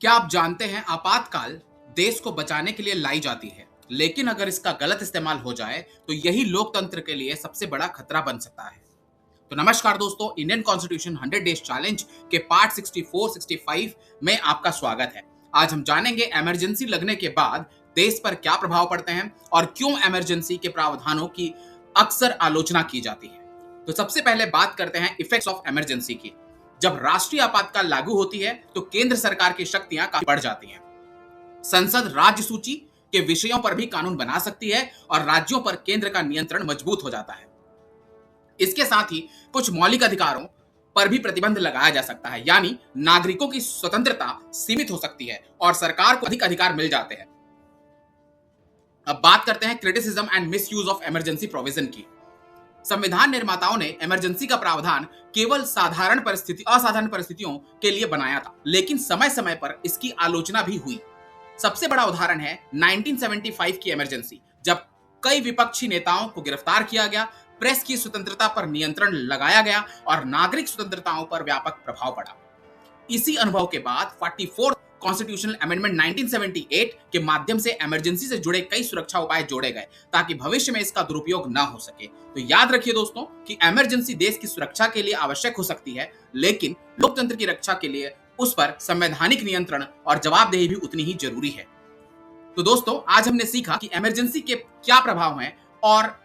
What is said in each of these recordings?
क्या आप जानते हैं आपातकाल देश को बचाने के लिए लाई जाती है, लेकिन अगर इसका गलत इस्तेमाल हो जाए तो यही लोकतंत्र के लिए सबसे बड़ा खतरा बन सकता है। तो नमस्कार दोस्तों, इंडियन कॉन्स्टिट्यूशन 100 डेज चैलेंज के पार्ट 64-65 में आपका स्वागत है। आज हम जानेंगे इमरजेंसी लगने के बाद देश पर क्या प्रभाव पड़ते हैं और क्यों इमरजेंसी के प्रावधानों की अक्सर आलोचना की जाती है। तो सबसे पहले बात करते हैं इफेक्ट्स ऑफ इमरजेंसी की। जब राष्ट्रीय आपातकाल लागू होती है तो केंद्र सरकार की शक्तियां काफी बढ़ जाती हैं। संसद राज्य सूची के विषयों पर भी कानून बना सकती है और राज्यों पर केंद्र का नियंत्रण मजबूत हो जाता है। इसके साथ ही कुछ मौलिक अधिकारों पर भी प्रतिबंध लगाया जा सकता है, यानी नागरिकों की स्वतंत्रता सीमित हो सकती है और सरकार को अधिक अधिकार मिल जाते हैं। अब बात करते हैं criticism and misuse of emergency provision की। संविधान निर्माताओं ने इमरजेंसी का प्रावधान केवल असाधारण परिस्थितियों के लिए बनाया था, लेकिन समय समय पर इसकी आलोचना भी हुई। सबसे बड़ा उदाहरण है 1975 की इमरजेंसी, जब कई विपक्षी नेताओं को गिरफ्तार किया गया, प्रेस की स्वतंत्रता पर नियंत्रण लगाया गया और नागरिक स्वतंत्रताओं पर व्यापक प्रभाव पड़ा। इसी अनुभव के बाद 44th कॉन्स्टिट्यूशनल अमेंडमेंट 1978 के माध्यम से इमरजेंसी से जुड़े कई सुरक्षा उपाय जोड़े गए ताकि भविष्य में इसका दुरुपयोग न हो सके। तो याद रखिए दोस्तों कि इमरजेंसी देश की सुरक्षा के लिए आवश्यक हो सकती है, लेकिन लोकतंत्र की रक्षा के लिए उस पर संवैधानिक नियंत्रण और जवाबदेही भी उतनी ही जरूरी है। तो दोस्तों, आज हमने सीखा कि इमरजेंसी के क्या प्रभाव हैं और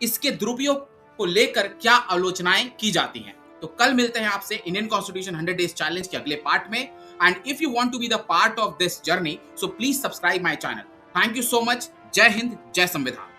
इसके दुरुपयोग को लेकर क्या आलोचनाएं की जाती हैं। तो कल मिलते हैं आपसे इंडियन कॉन्स्टिट्यूशन 100 डेज चैलेंज के अगले पार्ट में। And if you want to be the part of this journey, so please subscribe my channel. Thank you so much. जय हिंद, जय संविधान।